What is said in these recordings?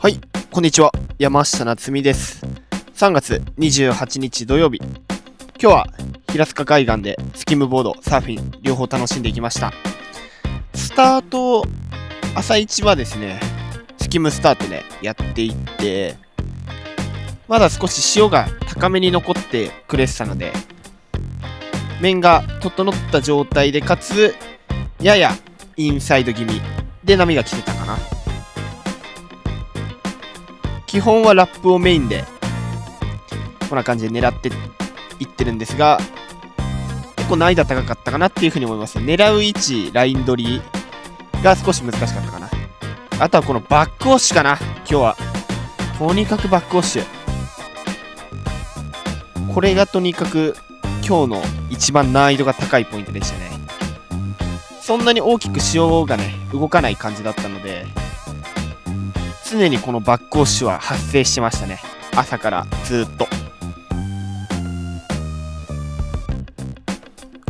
はい、こんにちは。山下夏実です。3月28日土曜日。今日は平塚海岸でスキムボード、サーフィン両方楽しんでいきました。スタート朝一はですね、スキムスタートでやっていって、まだ少し潮が高めに残ってくれてたので、面が整った状態で、かつややインサイド気味で波が来てたかな。基本はラップをメインでこんな感じで狙っていってるんですが、結構難易度高かったかなっていうふうに思います。狙う位置、ライン取りが少し難しかったかな。あとはこのバックウォッシュかな。今日はとにかくバックウォッシュ、これがとにかく今日の一番難易度が高いポイントでしたね。そんなに大きく潮がね動かない感じだったので、常にこのバックウォッシュは発生してましたね。朝からずっと。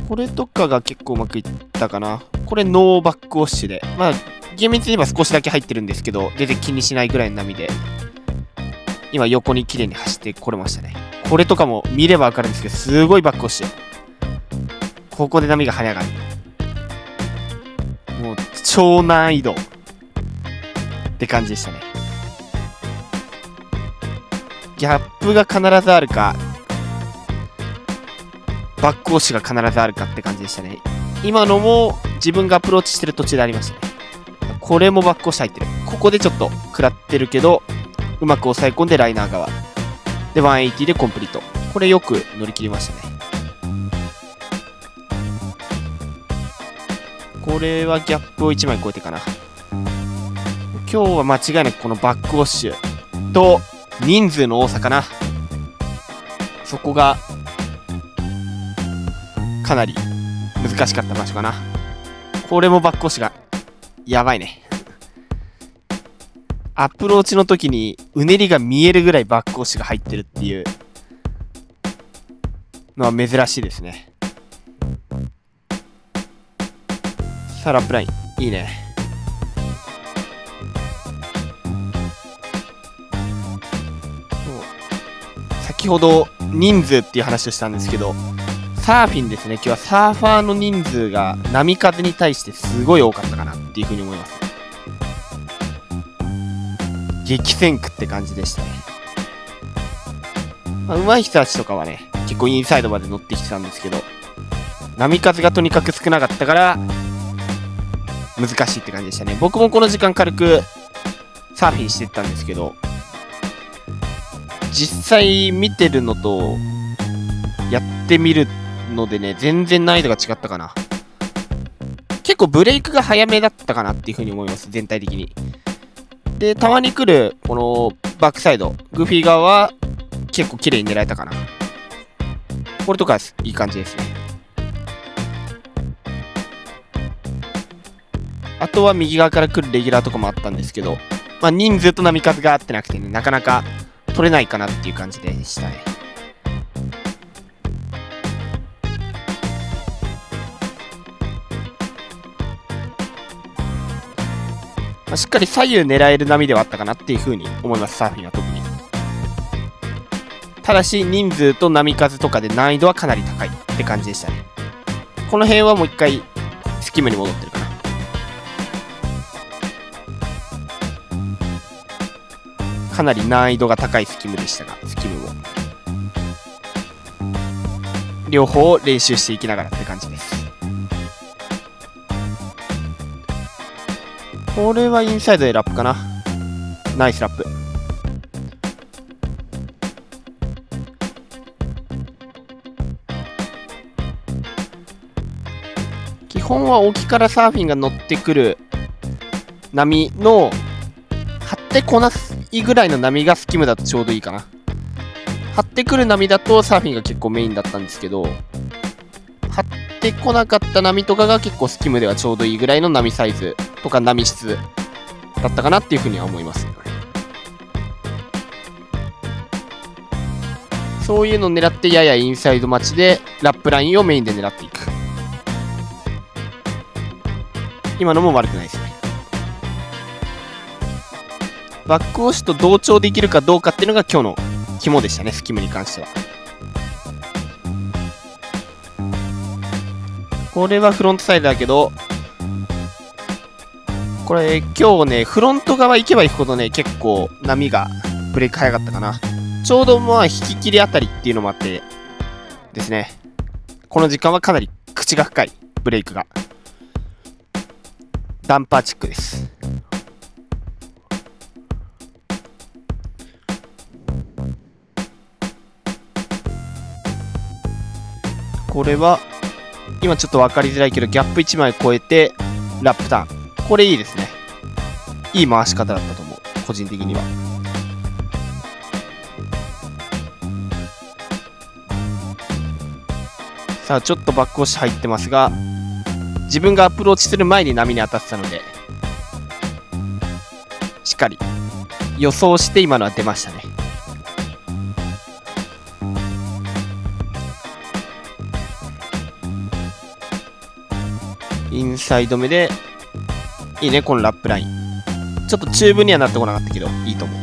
これとかが結構うまくいったかな。これノーバックウォッシュで、まあ厳密に言えば少しだけ入ってるんですけど、全然気にしないぐらいの波で今横に綺麗に走ってこれましたね。これとかも見れば分かるんですけど、すごいバックウォッシュ。ここで波が跳ね上がる。もう超難易度って感じでしたね。ギャップが必ずあるか、バックウォッシュが必ずあるかって感じでしたね。今のも自分がアプローチしてる途中でありましたね。これもバックウォッシュ入ってる。ここでちょっと食らってるけど、うまく抑え込んでライナー側で180でコンプリート。これよく乗り切りましたね。これはギャップを1枚超えてかな。今日は間違いなくこのバックウォッシュと人数の多さかな。そこがかなり難しかった場所かな。これもバックウォッシュがやばいね。アプローチの時にうねりが見えるぐらいバックウォッシュが入ってるっていうのは珍しいですね。さあラップラインいいね。先ほど人数っていう話をしたんですけど、サーフィンですね。今日はサーファーの人数が波風に対してすごい多かったかなっていうふうに思います。激戦区って感じでしたね。上手い人たちとかはね結構インサイドまで乗ってきてたんですけど、波風がとにかく少なかったから難しいって感じでしたね。僕もこの時間軽くサーフィンしてたんですけど、実際見てるのとやってみるのでね、全然難易度が違ったかな。結構ブレイクが早めだったかなっていう風に思います、全体的に。で、たまに来るこのバックサイド、グーフィー側は結構綺麗に狙えたかな。これとかいい感じですね。あとは右側から来るレギュラーとかもあったんですけど、人数と波風が合ってなくてね、なかなか取れないかなっていう感じでしたね。しっかり左右狙える波ではあったかなっていう風に思います、サーフィンは特に。ただし人数と波風とかで難易度はかなり高いって感じでしたね。この辺はもう一回スキムに戻ってるかな。かなり難易度が高いスキムでしたが、スキムも両方練習していきながらって感じです。これはインサイドでラップかな。ナイスラップ。基本は沖からサーフィンが乗ってくる波の張ってこないぐらいの波がスキムだとちょうどいいかな。張ってくる波だとサーフィンが結構メインだったんですけど、張ってこなかった波とかが結構スキムではちょうどいいぐらいの波サイズとか波質だったかなっていうふうには思います。そういうのを狙ってややインサイド待ちでラップラインをメインで狙っていく。今のも悪くないですね。バックウォッシュと同調できるかどうかっていうのが今日の肝でしたね、スキムに関しては。これはフロントサイドだけど、これ今日ね、フロント側行けば行くほどね、結構波がブレーク早かったかな。ちょうど引き切りあたりっていうのもあってですね、この時間はかなり口が深いブレイクが。ダンパーチックです。これは今ちょっと分かりづらいけどギャップ1枚超えてラップターン。これいいですね。いい回し方だったと思う、個人的には。さあちょっとバックウォッシュ入ってますが、自分がアプローチする前に波に当たってたのでしっかり予想して今のは出ましたね。インサイド目でいいね、このラップライン。ちょっと中分にはなってこなかったけどいいと思う。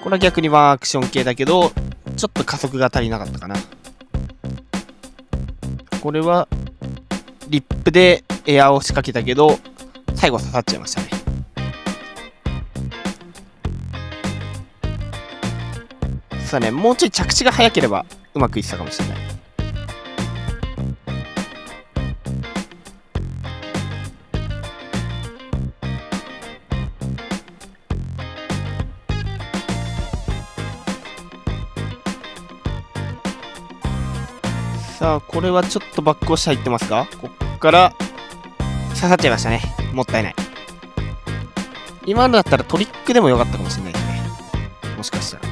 これは逆にワンアクション系だけどちょっと加速が足りなかったかな。これはリップでエアを仕掛けたけど最後刺さっちゃいましたね。さあね、もうちょい着地が早ければうまくいってたかもしれない。さあこれはちょっとバックウォッシュ入ってますが、こっから刺さっちゃいましたね。もったいない。今のだったらトリックでもよかったかもしれないですね、もしかしたら。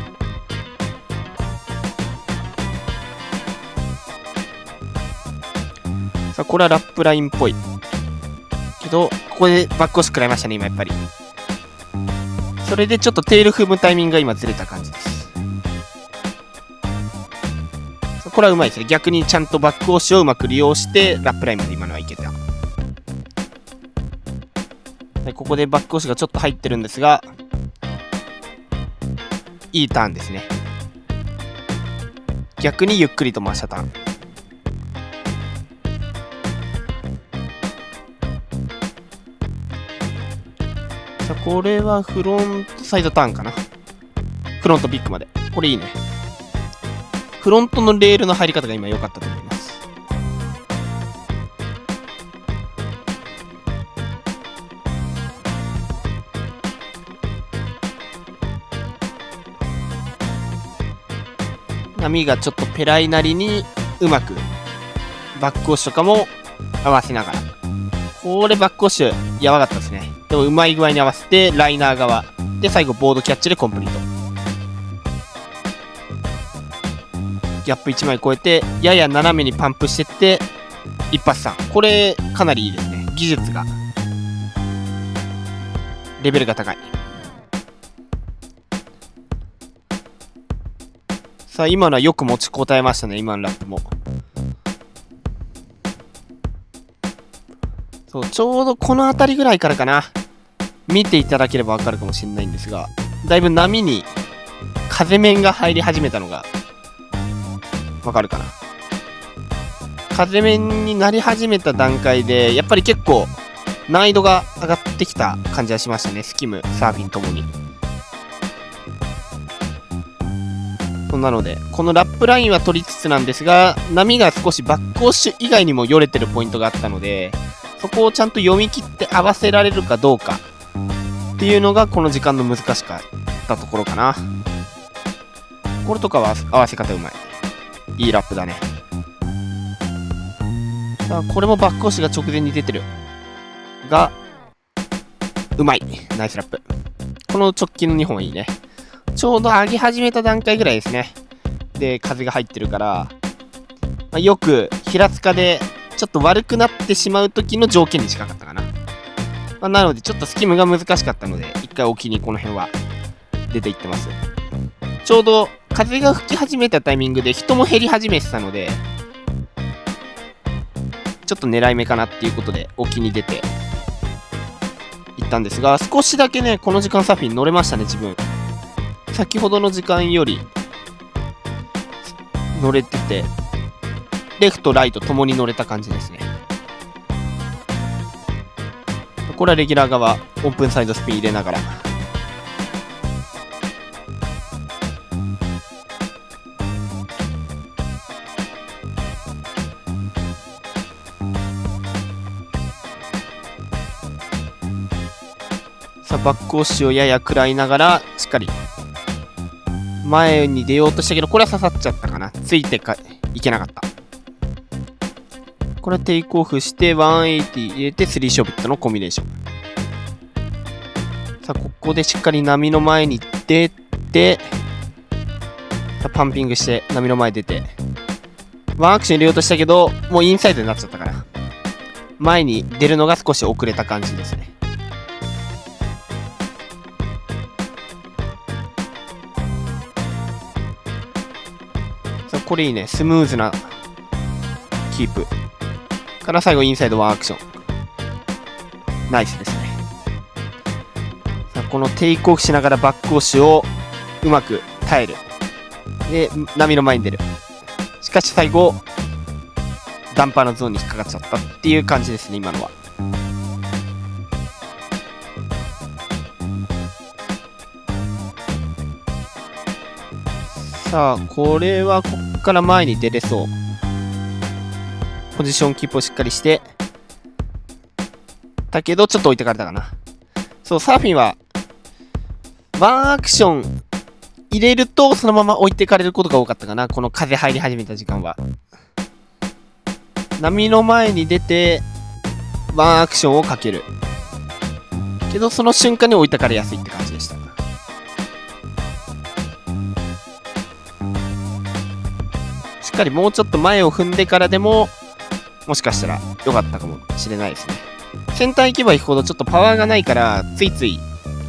さあこれはラップラインっぽいけど、ここでバックウォッシュ食らいましたね今やっぱり。それでちょっとテール踏むタイミングが今ずれた感じです。これはうまいですね。逆にちゃんとバックウォッシュをうまく利用してラップラインまで今のはいけた。でここでバックウォッシュがちょっと入ってるんですが、いいターンですね。逆にゆっくりと回したターン。さあこれはフロントサイドターンかな。フロントビッグまで。これいいね。フロントのレールの入り方が今良かったと思います。波がちょっとペライなりにうまくバックウォッシュとかも合わせながら。これバックウォッシュやばかったですね。でもうまい具合に合わせてライナー側で最後ボードキャッチでコンプリート。ギャップ1枚超えてやや斜めにパンプしてって一発3。これかなりいいですね。技術がレベルが高い。さあ今のはよく持ちこたえましたね。今のラップもそう、ちょうどこの辺りぐらいからかな。見ていただければ分かるかもしれないんですが、だいぶ波に風面が入り始めたのがわかるかな。風面になり始めた段階でやっぱり結構難易度が上がってきた感じはしましたね。スキム、サーフィンともに。なので、このラップラインは取りつつなんですが、波が少しバックウォッシュ以外にもよれてるポイントがあったので、そこをちゃんと読み切って合わせられるかどうかっていうのがこの時間の難しかったところかな。これとかは合わせ方うまい。いいラップだね。さあ、これもバックウォッシュが直前に出てる。が、うまい。ナイスラップ。この直近の2本はいいね。ちょうど上げ始めた段階ぐらいですね。で、風が入ってるから、よく平塚でちょっと悪くなってしまう時の条件に近かったかな。なので、ちょっとスキムが難しかったので、一回お気にこの辺は出ていってます。ちょうど風が吹き始めたタイミングで人も減り始めてたので、ちょっと狙い目かなっていうことで沖に出て行ったんですが、少しだけね、この時間サーフィン乗れましたね、自分。先ほどの時間より乗れてて、レフト、ライトともに乗れた感じですね。これはレギュラー側、オープンサイドスピン入れながら。さあ、バックウォッシュをやや食らいながら、しっかり前に出ようとしたけど、これは刺さっちゃったかな。ついていけなかった。これはテイクオフして、180入れて、3ショビットのコンビネーション。さあ、ここでしっかり波の前に出て、さあパンピングして、波の前出て、ワンアクション入れようとしたけど、もうインサイドになっちゃったから、前に出るのが少し遅れた感じですね。これいいね。スムーズなキープ。から最後インサイドワンアクション。ナイスですね。さあ、このテイクオフしながらバックウォッシュをうまく耐える。で、波の前に出る。しかし最後、ダンパーのゾーンに引っかかっちゃったっていう感じですね、今のは。さあ、これはこっから前に出れそう。ポジションキープをしっかりして。だけど、ちょっと置いてかれたかな。そう、サーフィンは、ワンアクション入れると、そのまま置いてかれることが多かったかな。この風入り始めた時間は。波の前に出て、ワンアクションをかける。けど、その瞬間に置いてかれやすいって感じでした。しっかりもうちょっと前を踏んでからでも、もしかしたら良かったかもしれないですね。先端行けば行くほどちょっとパワーがないから、ついつい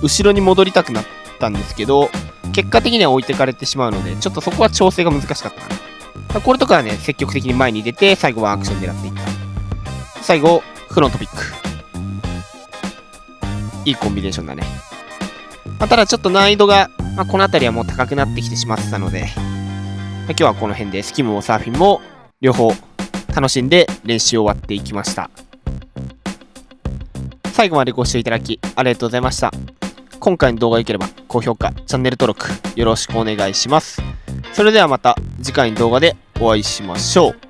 後ろに戻りたくなったんですけど、結果的には置いてかれてしまうので、ちょっとそこは調整が難しかったかな。これとかはね、積極的に前に出て、最後はアクション狙っていった。最後、フロントピック。いいコンビネーションだね。ただちょっと難易度が、この辺りはもう高くなってきてしまってたので、今日はこの辺でスキムもサーフィンも両方楽しんで練習終わっていきました。最後までご視聴いただきありがとうございました。今回の動画が良ければ高評価、チャンネル登録よろしくお願いします。それではまた次回の動画でお会いしましょう。